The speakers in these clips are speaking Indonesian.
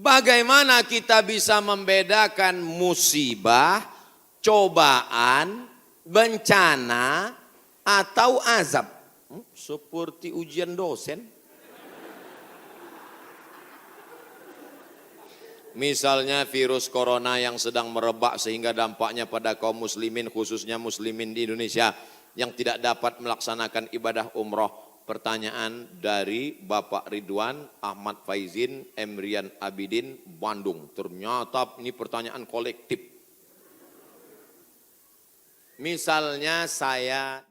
Bagaimana kita bisa membedakan musibah, cobaan, bencana, atau azab? Seperti ujian dosen. Misalnya virus corona yang sedang merebak sehingga dampaknya pada kaum muslimin, khususnya muslimin di Indonesia yang tidak dapat melaksanakan ibadah umroh. Pertanyaan dari Bapak Ridwan Ahmad Faizin Emrian Abidin Bandung. Ternyata ini pertanyaan kolektif. Misalnya saya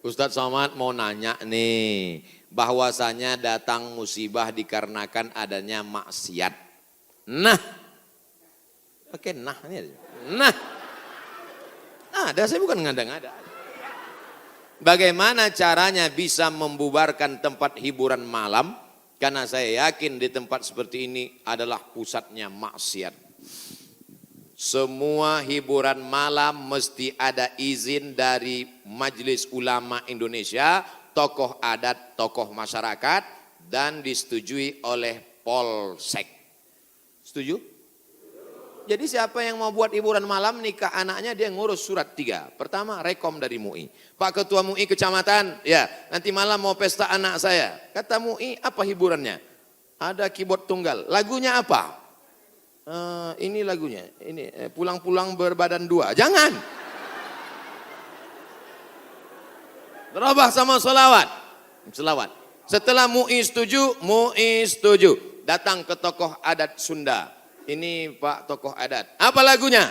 Ustadz Somad mau nanya nih, bahwasanya datang musibah dikarenakan adanya maksiat. Nah, oke, nah ini aja. Ada, saya bukan ngada-ngada. Bagaimana caranya bisa membubarkan tempat hiburan malam? Karena saya yakin di tempat seperti ini adalah pusatnya maksiat. Semua hiburan malam mesti ada izin dari Majelis Ulama Indonesia, tokoh adat, tokoh masyarakat, dan disetujui oleh Polsek. Setuju? Jadi siapa yang mau buat hiburan malam nikah anaknya dia ngurus surat 3. Pertama rekom dari MUI. Pak Ketua MUI Kecamatan, ya nanti malam mau pesta anak saya. Kata MUI apa hiburannya? Ada keyboard tunggal. Lagunya apa? Ini lagunya. Ini pulang-pulang berbadan 2. Jangan. Berubah sama selawat. Setelah MUI setuju. Datang ke tokoh adat Sunda. Ini Pak tokoh adat. Apa lagunya?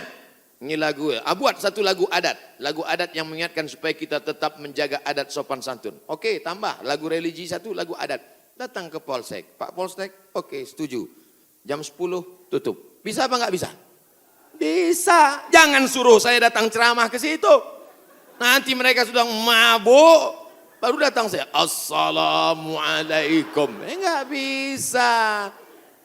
Ini lagu. Buat satu lagu adat. Lagu adat yang mengingatkan supaya kita tetap menjaga adat sopan santun. Oke, tambah lagu religi satu, lagu adat. Datang ke Polsek. Pak Polsek, oke, setuju. Jam 10 tutup. Bisa apa nggak bisa? Bisa. Jangan suruh saya datang ceramah ke situ. Nanti mereka sudah mabuk. Baru datang saya. Assalamualaikum. Nggak bisa.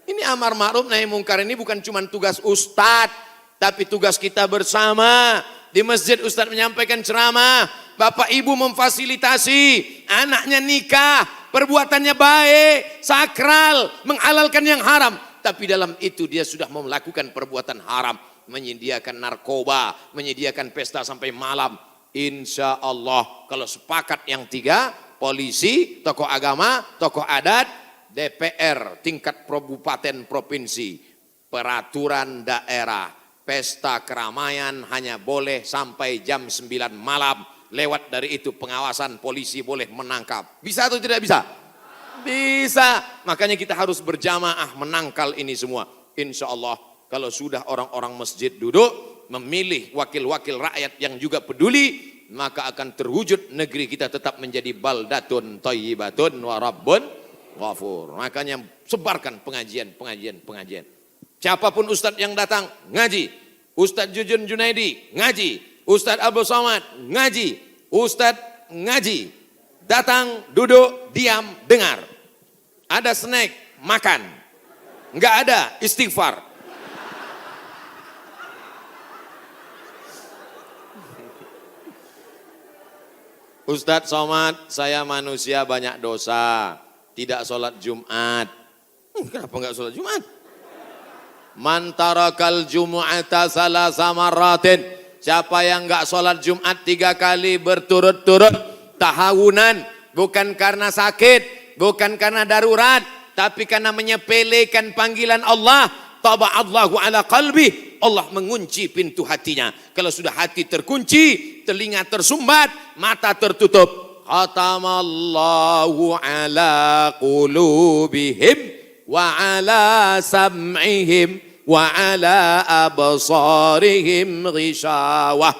Ini amar ma'ruf nahi mungkar ini bukan cuma tugas ustadz, tapi tugas kita bersama. Di masjid ustadz menyampaikan ceramah, bapak ibu memfasilitasi, anaknya nikah, perbuatannya baik, sakral, menghalalkan yang haram. Tapi dalam itu dia sudah mau melakukan perbuatan haram, menyediakan narkoba, menyediakan pesta sampai malam. Insya Allah kalau sepakat yang 3, polisi, tokoh agama, tokoh adat, DPR tingkat kabupaten provinsi, peraturan daerah, pesta keramaian hanya boleh sampai jam 9 malam. Lewat dari itu pengawasan polisi boleh menangkap. Bisa atau tidak bisa? Bisa. Makanya kita harus berjamaah menangkal ini semua. Insya Allah kalau sudah orang-orang masjid duduk memilih wakil-wakil rakyat yang juga peduli, maka akan terwujud negeri kita tetap menjadi baldatun thayyibatun wa rabbun ghafur. Makanya sebarkan pengajian. Siapapun ustadz yang datang ngaji, Ustadz Jujun Junaidi ngaji, Ustadz Abdul Somad ngaji, Ustadz ngaji. Datang, duduk, diam, dengar. Ada snack, makan. Enggak ada, istighfar. Ustadz Somad, saya manusia banyak dosa. Tidak sholat Jumat. Kenapa enggak sholat Jumat? Man tarakal jumu'ata salasa marratin. Siapa yang enggak sholat Jumat 3 kali berturut-turut, tahawunan, bukan karena sakit, bukan karena darurat, tapi karena menyepelekan panggilan Allah, taba'allahu ala qalbi, Allah mengunci pintu hatinya. Kalau sudah hati terkunci, telinga tersumbat, mata tertutup, khatamallahu ala qulubihim wa ala sam'ihim wa ala absarihim ghishawah.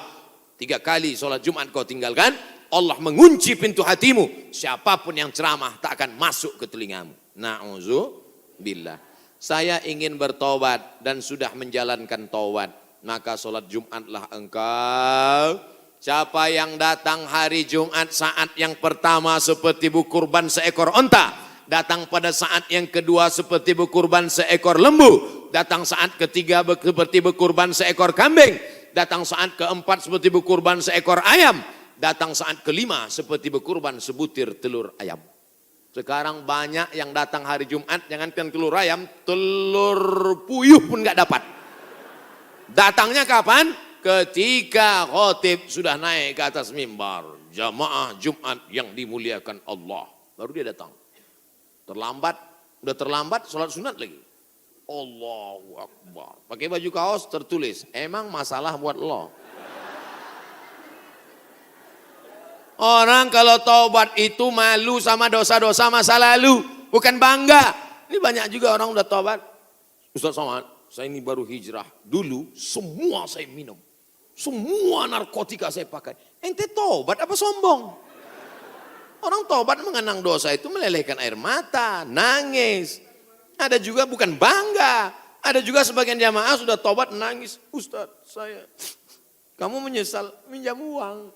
3 kali sholat Jumat kau tinggalkan, Allah mengunci pintu hatimu. Siapapun yang ceramah tak akan masuk ke telingamu. Na'udzubillah. Saya ingin bertobat dan sudah menjalankan taubat, maka sholat Jumatlah engkau. Siapa yang datang hari Jumat saat yang pertama seperti berkurban seekor onta, datang pada saat yang kedua seperti berkurban seekor lembu, datang saat ketiga seperti berkurban seekor kambing, datang saat keempat seperti berkurban seekor ayam, Datang saat kelima seperti berkurban sebutir telur ayam. Sekarang banyak yang datang hari Jumat, jangankan telur ayam, telur puyuh pun gak dapat. Datangnya kapan? Ketika khotib sudah naik ke atas mimbar. Jamaah Jumat yang dimuliakan Allah. Baru dia datang. Udah terlambat sholat sunat lagi. Allahu Akbar. Pakai baju kaos tertulis, emang masalah buat lo. Orang kalau taubat itu malu sama dosa-dosa masa lalu. Bukan bangga. Ini banyak juga orang udah taubat. Ustaz Somad, saya ini baru hijrah. Dulu semua saya minum. Semua narkotika saya pakai. Ente taubat apa sombong? Orang taubat mengenang dosa itu melelehkan air mata, nangis. Ada juga bukan bangga. Ada juga sebagian jamaah sudah taubat nangis. Ustaz saya, kamu menyesal minjam uang.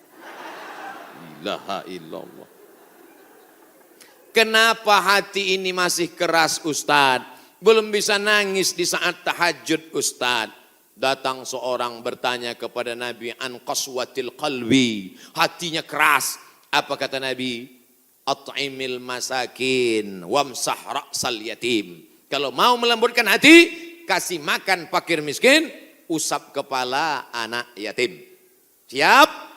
La illallah. Kenapa hati ini masih keras Ustadz? Belum bisa nangis di saat tahajud Ustadz. Datang seorang bertanya kepada Nabi an qaswatil qalbi. Hatinya keras. Apa kata Nabi? At'imil masakin wamsah ra'sal yatim. Kalau mau melembutkan hati, kasih makan fakir miskin, usap kepala anak yatim. Siap?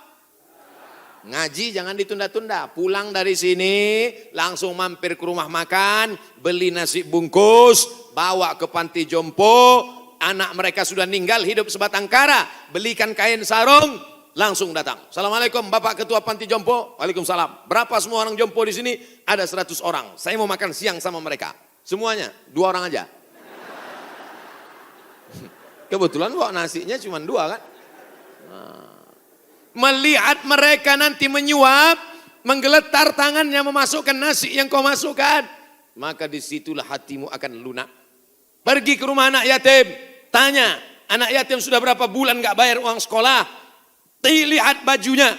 Ngaji jangan ditunda-tunda. Pulang dari sini langsung mampir ke rumah makan, beli nasi bungkus, bawa ke panti jompo. Anak mereka sudah meninggal, hidup sebatang kara, belikan kain sarung, langsung datang. Assalamualaikum Bapak Ketua Panti Jompo. Waalaikumsalam. Berapa semua orang jompo di sini? Ada 100 orang. Saya mau makan siang sama mereka. Semuanya 2 orang aja. Kebetulan bawa nasinya cuma 2 kan. Melihat mereka nanti menyuap, menggeletar tangannya memasukkan nasi yang kau masukkan, maka disitulah hatimu akan lunak. Pergi ke rumah anak yatim, tanya, anak yatim sudah berapa bulan gak bayar uang sekolah. Lihat bajunya,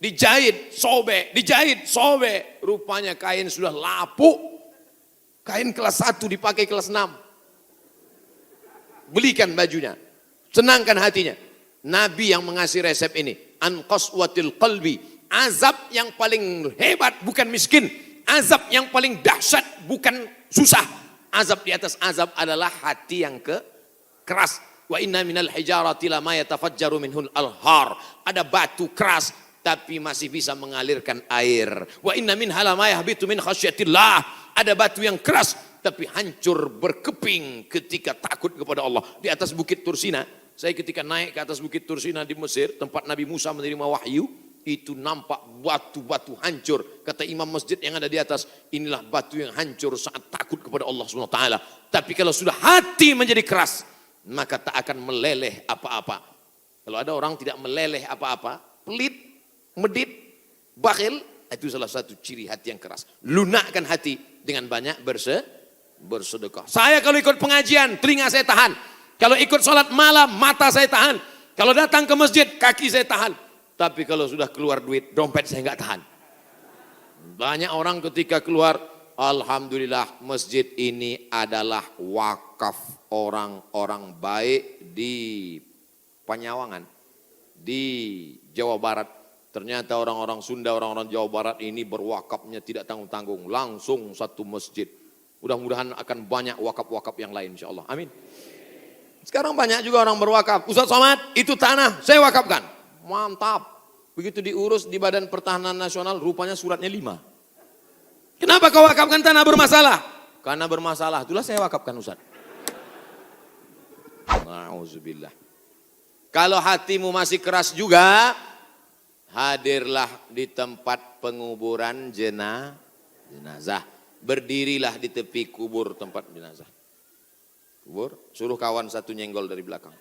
dijahit, sobek. Rupanya kain sudah lapuk, kain kelas 1 dipakai kelas 6. Belikan bajunya, senangkan hatinya. Nabi yang mengasih resep ini. An qaswatil qalbi. Azab yang paling hebat bukan miskin. Azab yang paling dahsyat bukan susah. Azab di atas azab adalah hati yang keras. Wa inna minal hijarati lama yatafajjaru minhul alhar. Ada batu keras tapi masih bisa mengalirkan air. Wa inna minha lama yahbitu min khasyatillah. Ada batu yang keras tapi hancur berkeping ketika takut kepada Allah. Di atas bukit Tursina. Saya ketika naik ke atas bukit Tursina di Mesir, tempat Nabi Musa menerima wahyu, itu nampak batu-batu hancur. Kata imam masjid yang ada di atas, inilah batu yang hancur saat takut kepada Allah SWT. Tapi kalau sudah hati menjadi keras, maka tak akan meleleh apa-apa. Kalau ada orang tidak meleleh apa-apa, pelit, medit, bakhil, itu salah satu ciri hati yang keras. Lunakkan hati dengan banyak bersedekah. Saya kalau ikut pengajian, telinga saya tahan. Kalau ikut sholat malam, mata saya tahan. Kalau datang ke masjid, kaki saya tahan. Tapi kalau sudah keluar duit, dompet saya nggak tahan. Banyak orang ketika keluar, alhamdulillah masjid ini adalah wakaf orang-orang baik di Panyawangan, di Jawa Barat. Ternyata orang-orang Sunda, orang-orang Jawa Barat ini berwakafnya tidak tanggung-tanggung. Langsung satu masjid. Mudah-mudahan akan banyak wakaf-wakaf yang lain insya Allah. Amin. Sekarang banyak juga orang berwakaf. Ustaz Somad, itu tanah saya wakafkan. Mantap. Begitu diurus di Badan Pertahanan Nasional, rupanya suratnya 5. Kenapa kau wakafkan tanah bermasalah? Karena bermasalah, itulah saya wakafkan Ustaz. Na'udzubillah. Kalau hatimu masih keras juga, hadirlah di tempat penguburan jenazah. Berdirilah di tepi kubur tempat jenazah. Suruh kawan satu nyenggol dari belakang.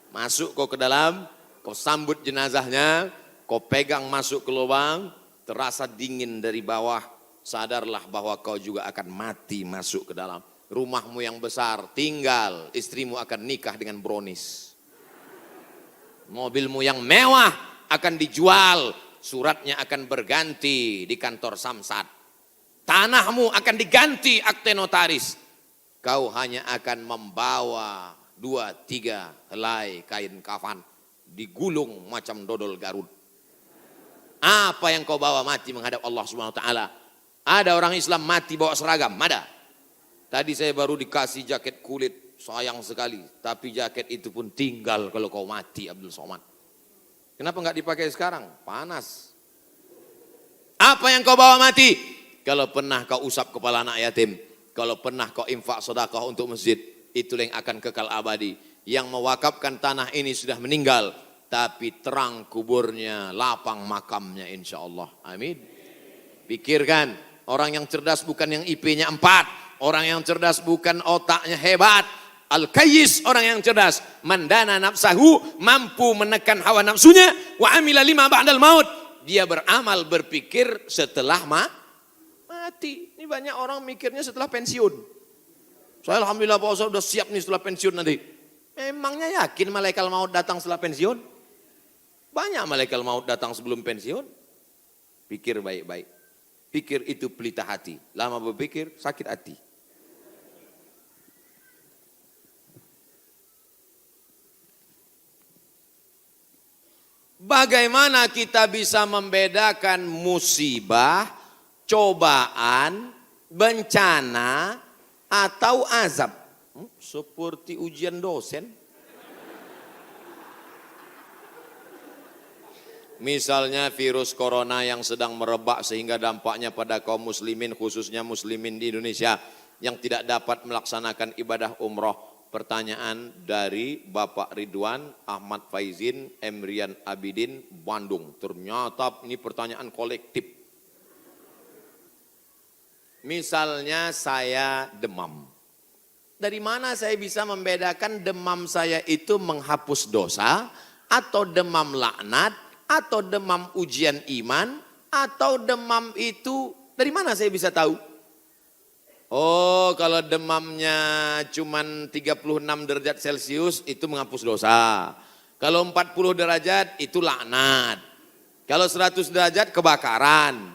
Masuk kau ke dalam, kau sambut jenazahnya, kau pegang masuk ke lubang, terasa dingin dari bawah, sadarlah bahwa kau juga akan mati masuk ke dalam. Rumahmu yang besar tinggal, istrimu akan nikah dengan brownies. Mobilmu yang mewah akan dijual, suratnya akan berganti di kantor Samsat. Tanahmu akan diganti akte notaris. Kau hanya akan membawa 2-3 helai kain kafan digulung macam dodol Garut. Apa yang kau bawa mati menghadap Allah Subhanahu wa taala? Ada orang Islam mati bawa seragam, ada. Tadi saya baru dikasih jaket kulit, sayang sekali. Tapi jaket itu pun tinggal kalau kau mati, Abdul Somad. Kenapa enggak dipakai sekarang? Panas. Apa yang kau bawa mati? Kalau pernah kau usap kepala anak yatim, kalau pernah kau infak sedekah untuk masjid, itulah yang akan kekal abadi. Yang mewakafkan tanah ini sudah meninggal, tapi terang kuburnya, lapang makamnya insya Allah. Amin. Pikirkan, orang yang cerdas bukan yang IP-nya 4. Orang yang cerdas bukan otaknya hebat. Al-Kayyis orang yang cerdas. Mandana nafsahu, mampu menekan hawa nafsunya. Wa amila lima ba'dal maut. Dia beramal, berpikir setelah mati. Ini banyak orang mikirnya setelah pensiun. Saya alhamdulillah Pak Ustaz udah siap nih setelah pensiun nanti. Memangnya yakin malaikat maut datang setelah pensiun? Banyak malaikat maut datang sebelum pensiun. Pikir baik-baik. Pikir itu pelita hati. Lama berpikir sakit hati. Bagaimana kita bisa membedakan musibah, cobaan, bencana, atau azab? Seperti ujian dosen. Misalnya virus corona yang sedang merebak sehingga dampaknya pada kaum muslimin, khususnya muslimin di Indonesia yang tidak dapat melaksanakan ibadah umroh. Pertanyaan dari Bapak Ridwan Ahmad Faizin Emrian Abidin Bandung. Ternyata ini pertanyaan kolektif. Misalnya saya demam. Dari mana saya bisa membedakan demam saya itu menghapus dosa, atau demam laknat, atau demam ujian iman, atau demam itu dari mana saya bisa tahu? Oh, kalau demamnya cuman 36 derajat Celcius itu menghapus dosa. Kalau 40 derajat itu laknat. Kalau 100 derajat kebakaran.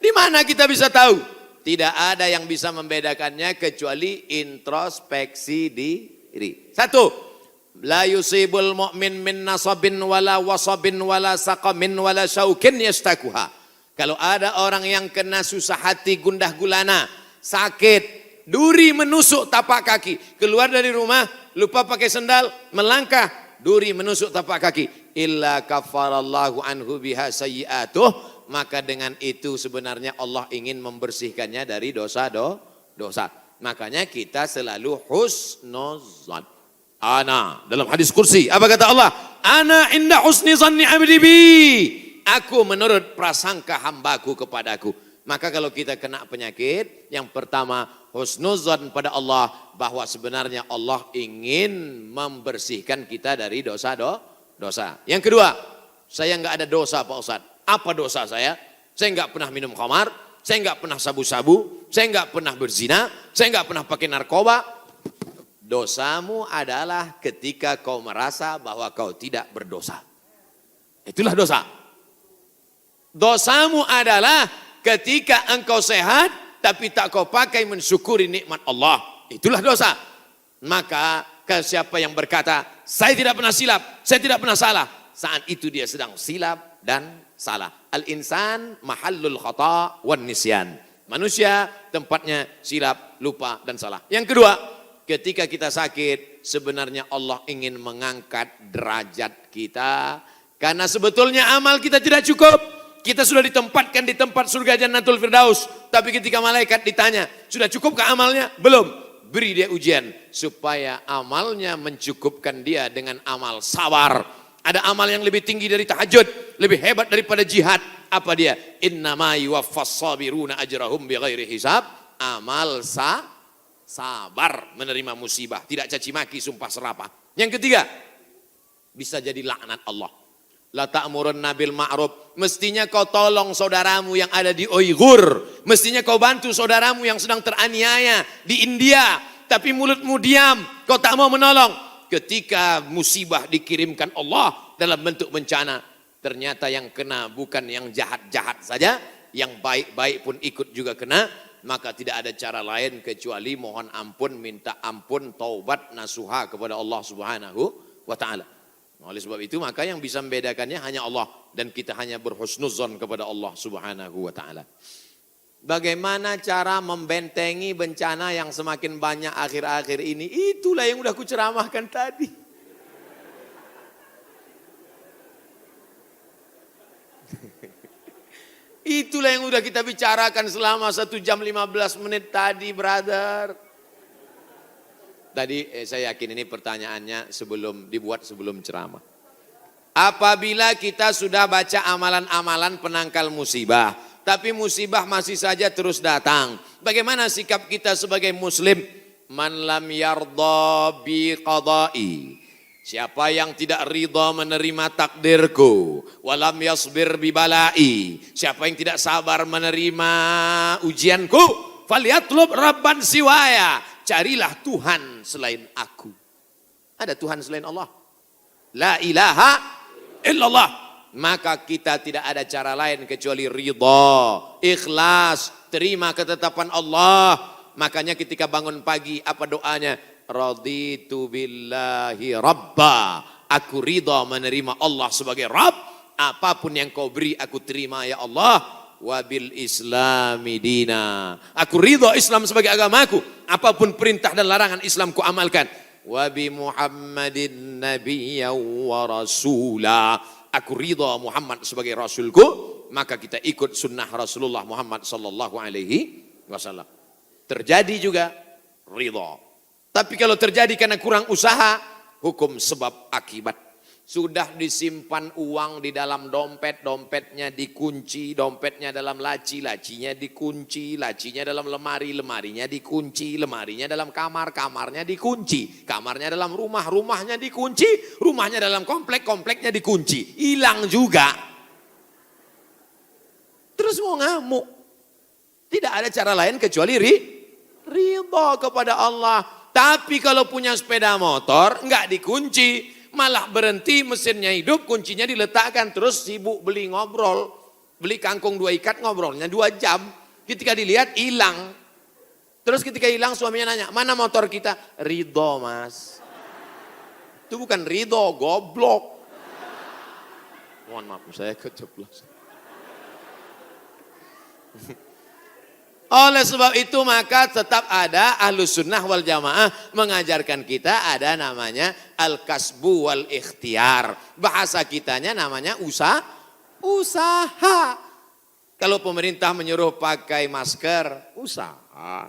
Di mana kita bisa tahu? Tidak ada yang bisa membedakannya kecuali introspeksi diri. Satu, la yusibul mu'min min nasabin wala wasabin wala saqamin wala syaukin yastakuha. Kalau ada orang yang kena susah hati, gundah gulana, sakit, duri menusuk tapak kaki, keluar dari rumah, lupa pakai sendal, melangkah, duri menusuk tapak kaki, illa kafarallahu anhu biha sayyi'atuh, maka dengan itu sebenarnya Allah ingin membersihkannya dari dosa. Makanya kita selalu husnuzan. Ana, dalam hadis kursi, apa kata Allah? Ana inda husni zanni abdi bi. Aku menurut prasangka hambaku kepadaku. Maka kalau kita kena penyakit, yang pertama husnuzan pada Allah, bahwa sebenarnya Allah ingin membersihkan kita dari dosa. Yang kedua, saya enggak ada dosa Pak Ustadz. Apa dosa saya? Saya enggak pernah minum khamar, saya enggak pernah sabu-sabu, saya enggak pernah berzina, saya enggak pernah pakai narkoba. Dosamu adalah ketika kau merasa bahwa kau tidak berdosa. Itulah dosa. Dosamu adalah ketika engkau sehat, tapi tak kau pakai mensyukuri nikmat Allah. Itulah dosa. Maka siapa yang berkata, saya tidak pernah silap, saya tidak pernah salah, saat itu dia sedang silap dan salah. Al-insan mahallul khata' wan nisyan. Manusia tempatnya silap, lupa dan salah. Yang kedua, ketika kita sakit, sebenarnya Allah ingin mengangkat derajat kita. Karena sebetulnya amal kita tidak cukup. Kita sudah ditempatkan di tempat surga Jannatul Firdaus. Tapi ketika malaikat ditanya, sudah cukupkah amalnya? Belum. Beri dia ujian. Supaya amalnya mencukupkan dia dengan amal sabar. Ada amal yang lebih tinggi dari tahajud. Lebih hebat daripada jihad. Apa dia? Innama yuwaffas sabiruna ajrahum bighairi hisab. Amal sabar menerima musibah. Tidak caci maki, sumpah serapah. Yang ketiga, bisa jadi laknat Allah. La ta'murunna bil ma'ruf. Mestinya kau tolong saudaramu yang ada di Uighur. Mestinya kau bantu saudaramu yang sedang teraniaya di India. Tapi mulutmu diam, kau tak mau menolong. Ketika musibah dikirimkan Allah dalam bentuk bencana, ternyata yang kena bukan yang jahat-jahat saja, yang baik-baik pun ikut juga kena. Maka tidak ada cara lain kecuali mohon ampun, minta ampun, taubat, nasuha kepada Allah Subhanahu wa ta'ala. Oleh sebab itu maka yang bisa membedakannya hanya Allah. dan kita hanya berhusnuzon kepada Allah Subhanahu wa taala. Bagaimana cara membentengi bencana yang semakin banyak akhir-akhir ini? Itulah yang udah kuceramahkan tadi. Itulah yang udah kita bicarakan selama 1 jam 15 menit tadi, brother. Tadi saya yakin ini pertanyaannya dibuat sebelum ceramah. Apabila kita sudah baca amalan-amalan penangkal musibah, tapi musibah masih saja terus datang, bagaimana sikap kita sebagai muslim? Man lam yardha bi qada'i, siapa yang tidak ridha menerima takdirku, walam yasbir bi balai, siapa yang tidak sabar menerima ujianku, falyatlub rabban siwaya, carilah Tuhan selain aku. Ada Tuhan selain Allah? La ilaha illallah. Maka kita tidak ada cara lain kecuali ridha, ikhlas, terima ketetapan Allah. Makanya ketika bangun pagi apa doanya? Raditu billahi rabba, aku ridha menerima Allah sebagai Rabb. Apapun yang kau beri aku terima ya Allah. Wabil islami dina, aku ridha Islam sebagai agamaku. Apapun perintah dan larangan Islam ku amalkan. Wabi Muhammadin nabiyya wa rasula, aku ridha Muhammad sebagai rasulku. Maka kita ikut sunnah Rasulullah Muhammad sallallahu alaihi wasallam. Terjadi juga ridha. Tapi kalau terjadi karena kurang usaha, hukum sebab akibat. Sudah disimpan uang di dalam dompet, dompetnya dikunci, dompetnya dalam laci, lacinya dikunci, lacinya dalam lemari, lemarinya dikunci, lemarinya dalam kamar, kamarnya dikunci, kamarnya dalam rumah, rumahnya dikunci, rumahnya dalam komplek, kompleknya dikunci. Hilang juga. Terus mau ngamuk. Tidak ada cara lain kecuali ridha kepada Allah. Tapi kalau punya sepeda motor, enggak dikunci. Malah berhenti, mesinnya hidup, kuncinya diletakkan. Terus sibuk beli ngobrol. Beli kangkung 2 ikat, ngobrolnya 2 jam. Ketika dilihat, hilang. Terus ketika hilang, suaminya nanya, mana motor kita? Ridho mas. Itu bukan ridho, goblok. Mohon maaf, saya keceplosan. Oleh sebab itu maka tetap ada Ahlus Sunnah wal Jamaah mengajarkan kita ada namanya al-kasbu wal ikhtiar. Bahasa kitanya namanya usaha. Kalau pemerintah menyuruh pakai masker, usaha.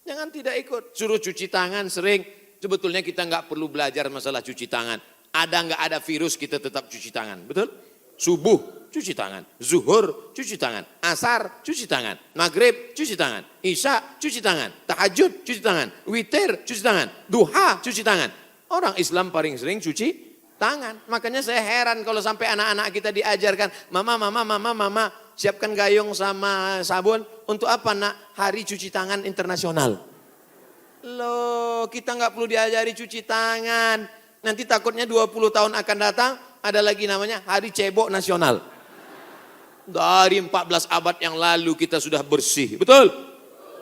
Jangan tidak ikut. Suruh cuci tangan sering. Sebetulnya kita nggak perlu belajar masalah cuci tangan. Ada nggak ada virus kita tetap cuci tangan. Betul? Subuh cuci tangan, zuhur cuci tangan, asar cuci tangan, maghrib cuci tangan, isya cuci tangan, tahajud cuci tangan, witir cuci tangan, duha cuci tangan. Orang Islam paling sering cuci tangan. Makanya saya heran kalau sampai anak-anak kita diajarkan, mama, siapkan gayung sama sabun. Untuk apa nak? Hari cuci tangan internasional. Loh, kita nggak perlu diajari cuci tangan. Nanti takutnya 20 tahun akan datang, ada lagi namanya Hari Cebok Nasional. Dari 14 abad yang lalu kita sudah bersih, betul?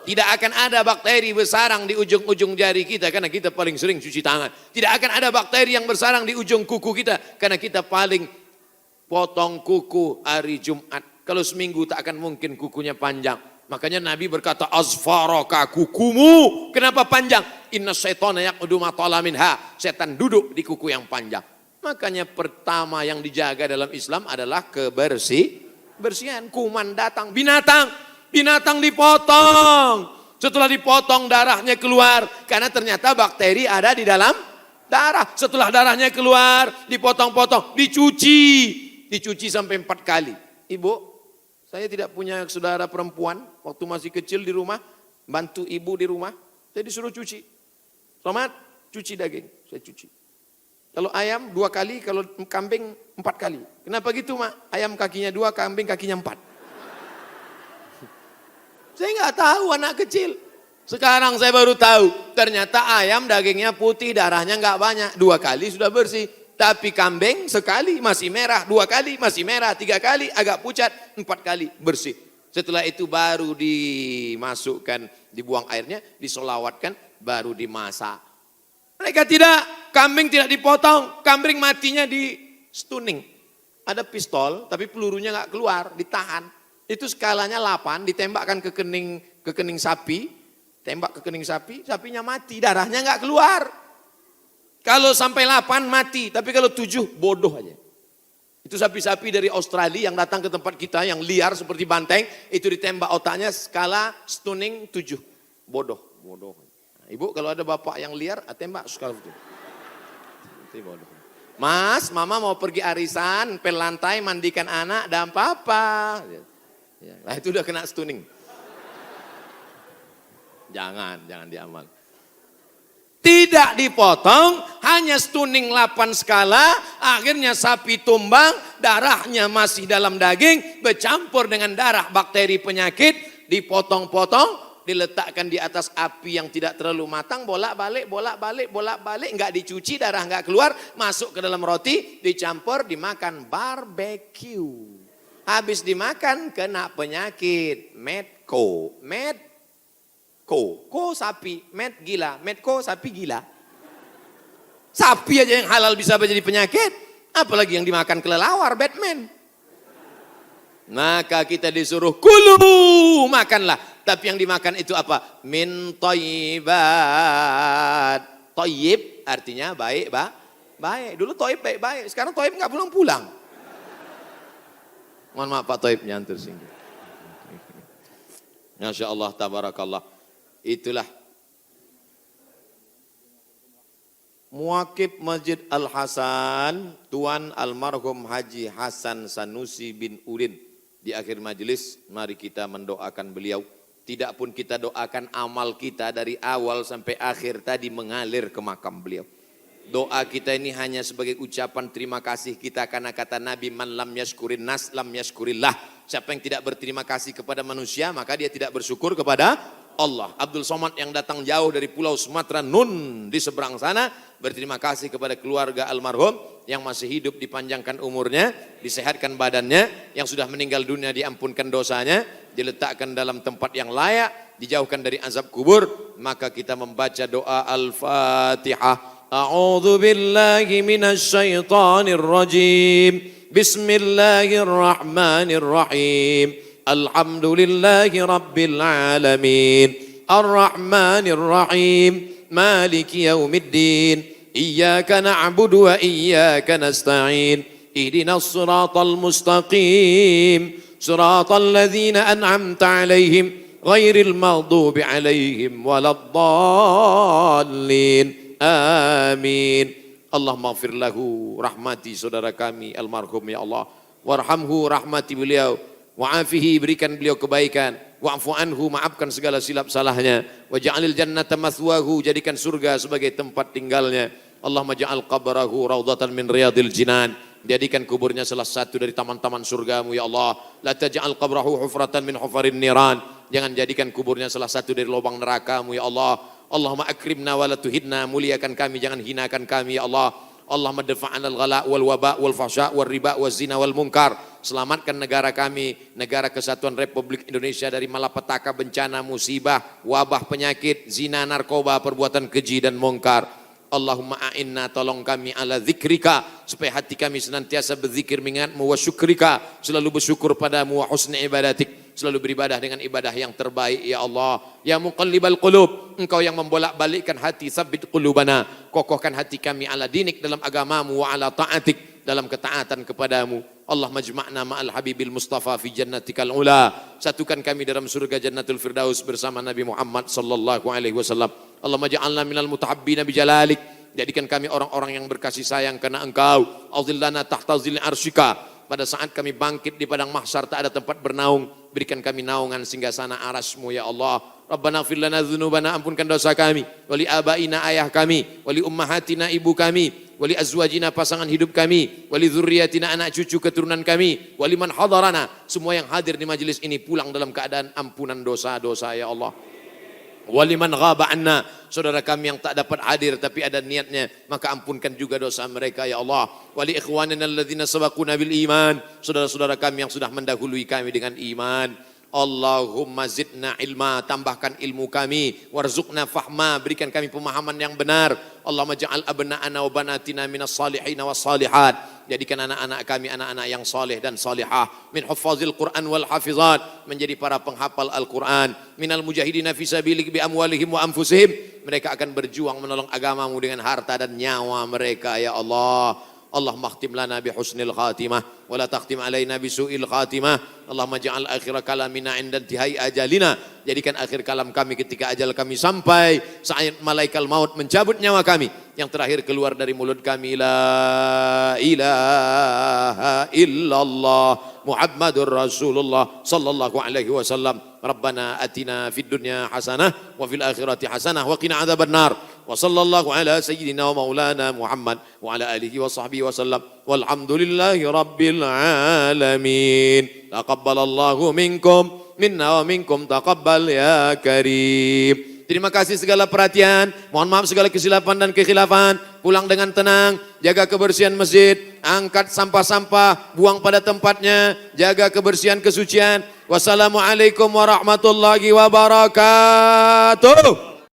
Tidak akan ada bakteri bersarang di ujung-ujung jari kita karena kita paling sering cuci tangan. Tidak akan ada bakteri yang bersarang di ujung kuku kita karena kita paling potong kuku hari Jumat. Kalau seminggu tak akan mungkin kukunya panjang. Makanya Nabi berkata, azfaraka kukumu. Kenapa panjang? Inna syaitana yaqudu ma tala minha. Setan duduk di kuku yang panjang. Makanya pertama yang dijaga dalam Islam adalah kebersihan. Kuman datang, binatang dipotong. Setelah dipotong darahnya keluar. Karena ternyata bakteri ada di dalam darah. Setelah darahnya keluar, dipotong-potong, dicuci sampai 4 kali. Ibu, saya tidak punya saudara perempuan. Waktu masih kecil di rumah, bantu ibu di rumah. Saya disuruh cuci. Selamat, cuci daging. Saya cuci. Kalau ayam 2 kali, kalau kambing 4 kali. Kenapa gitu mak? Ayam kakinya 2, kambing kakinya 4. Saya nggak tahu anak kecil. Sekarang saya baru tahu. Ternyata ayam dagingnya putih, darahnya nggak banyak. 2 kali sudah bersih. Tapi kambing sekali masih merah, 2 kali masih merah, 3 kali agak pucat, 4 kali bersih. Setelah itu baru dimasukkan, dibuang airnya, disolawatkan, baru dimasak. Mereka tidak, kambing tidak dipotong, kambing matinya di stunning. ada pistol tapi pelurunya nggak keluar, ditahan. Itu skalanya 8, ditembakkan ke kening sapi, tembak ke kening sapi, sapinya mati, darahnya nggak keluar. Kalau sampai 8 mati, tapi kalau 7 bodoh aja. Itu sapi-sapi dari Australia yang datang ke tempat kita yang liar seperti banteng, itu ditembak otaknya skala stunning 7. Bodoh. Nah, ibu kalau ada bapak yang liar, tembak skala 7. Itu bodoh. Mas, mama mau pergi arisan, pel lantai, mandikan anak, dan papa. Nah itu udah kena stunning. Jangan diamal. Tidak dipotong, hanya stunning 8 skala, akhirnya sapi tumbang, darahnya masih dalam daging, bercampur dengan darah bakteri penyakit, dipotong-potong, diletakkan di atas api yang tidak terlalu matang, bolak-balik, enggak dicuci, darah enggak keluar, masuk ke dalam roti, dicampur, dimakan barbecue. Habis dimakan kena penyakit Medco, ko sapi, med gila, medco sapi gila. Sapi aja yang halal bisa jadi penyakit, apalagi yang dimakan kelelawar, Batman. Maka kita disuruh kulu, makanlah. Tapi yang dimakan itu apa? Min thayyibat. Thayyib artinya baik, baik. Dulu thayyib baik-baik, sekarang thayyib enggak pulang-pulang. Mohon maaf Pak Thayyib nyantur singgah. Masya Allah, tabarakallah. Itulah Muwakib Masjid Al-Hasan, Tuan Almarhum Haji Hasan Sanusi bin Udin. Di akhir majelis, mari kita mendoakan beliau. Tidak pun kita doakan, amal kita dari awal sampai akhir tadi mengalir ke makam beliau. Doa kita ini hanya sebagai ucapan terima kasih kita, karena kata Nabi, man lam yashkurin nas lam yashkurillah. Siapa yang tidak berterima kasih kepada manusia, maka dia tidak bersyukur kepada Allah. Abdul Somad yang datang jauh dari pulau Sumatera Nun di seberang sana, berterima kasih kepada keluarga almarhum yang masih hidup, dipanjangkan umurnya, disehatkan badannya, yang sudah meninggal dunia diampunkan dosanya, diletakkan dalam tempat yang layak, dijauhkan dari azab kubur. Maka kita membaca doa Al-Fatihah. A'udzu billahi minasy syaithanir rajim. Bismillahirrahmanirrahim. Alhamdulillahi rabbil alamin. Ar-Rahmanir Rahim. Maliki yaumiddin. Iyyaka na'budu wa iyyaka nasta'in. Ihdinas siratal mustaqim. Siratal ladzina an'amta 'alaihim ghairil maghdubi 'alaihim waladdallin. Amin. Allahumma ighfir lahu, rahmati saudara kami almarhum ya Allah. Warhamhu, rahmati beliau. Wa'afihi, berikan beliau kebaikan. Wa'fu anhu, maafkan segala silap salahnya. Waj'alil jannata mathwahu, jadikan surga sebagai tempat tinggalnya. Allahumma ja'al qabrahu raudhatan min riyadil jinan. Jadikan kuburnya salah satu dari taman-taman surgamu ya Allah. La taj'al qabrahu hufratan min hufarin niran. Jangan jadikan kuburnya salah satu dari lubang nerakamu ya Allah. Allahumma akrimna wa la tuhidna, muliakan kami, jangan hinakan kami ya Allah. Allahumma dafa'ana al-ghala wal waba wal fahsya wal riba wal zina wal munkar. Selamatkan negara kami, Negara Kesatuan Republik Indonesia dari malapetaka, bencana, musibah, wabah, penyakit, zina, narkoba, perbuatan keji dan munkar. Allahumma a'inna, tolong kami ala zikrika, supaya hati kami senantiasa berzikir mengingatmu, wa syukrika, selalu bersyukur padamu, wa husni ibadatik, selalu beribadah dengan ibadah yang terbaik ya Allah. Ya muqallibal qulub, engkau yang membolak-balikkan hati, sabbit qulubana, kokohkan hati kami ala dinik, dalam agamamu, wa ala ta'atik, dalam ketaatan kepadamu. Allah majma'na ma'al habibil mustafa fi jannatikal ula, satukan kami dalam surga jannatul firdaus bersama Nabi Muhammad sallallahu alaihi wasallam. Allah maj'alna minal mutahabbina bijalalik, jadikan kami orang-orang yang berkasih sayang karena engkau. Azillana tahta zilli arsyika, pada saat kami bangkit di padang mahsyar tak ada tempat bernaung, berikan kami naungan singgasana arasmu ya Allah. Rabbana ighfir lana dzunubana, ampunkan dosa kami, wali abaina, ayah kami, wali ummahatina, ibu kami, wali azwajina, pasangan hidup kami, wali dzurriyyatina, anak cucu keturunan kami, wali man hadarana, semua yang hadir di majelis ini pulang dalam keadaan ampunan dosa-dosa ya Allah. Wali man ghaba anna, saudara kami yang tak dapat hadir tapi ada niatnya, maka ampunkan juga dosa mereka ya Allah. Wali ikhwanina alladzina sabaquna bil iman, saudara-saudara kami yang sudah mendahului kami dengan iman. Allahumma zidna ilma, tambahkan ilmu kami, warzuqna fahma, berikan kami pemahaman yang benar. Allahumma ja'al abna'ana wa banatina minas salihin was salihat, jadikan anak-anak kami anak-anak yang saleh dan salihah, min huffazil Quran wal hafizat, menjadi para penghafal Al-Quran, minal mujahidina fi sabilik bi amwalihim wa anfusihim, mereka akan berjuang menolong agamamu dengan harta dan nyawa mereka ya Allah. Allahumma khtim lana bi husnil khatimah wa la takhtim alaina bi su'il khatimah. Allahumma ja'al akhir kalamina 'inda intihai ajalina, jadikan akhir kalam kami ketika ajal kami sampai, saat malaikat maut mencabut nyawa kami, yang terakhir keluar dari mulut kami la ilaha illallah Muhammadur Rasulullah sallallahu alaihi wasallam. Rabbana atina fid dunya hasanah wa fil akhirati hasanah wa qina adzabannar. Wa sallallahu ala sayyidina wa maulana Muhammad wa ala alihi wa sahbihi wa sallam. Walhamdulillahi rabbil alamin. Taqabbalallahu minkum minna wa minkum taqabbal ya karim. Terima kasih segala perhatian, mohon maaf segala kesilapan dan kekhilafan. Pulang dengan tenang, jaga kebersihan masjid, angkat sampah-sampah, buang pada tempatnya, jaga kebersihan kesucian. Wassalamualaikum warahmatullahi wabarakatuh.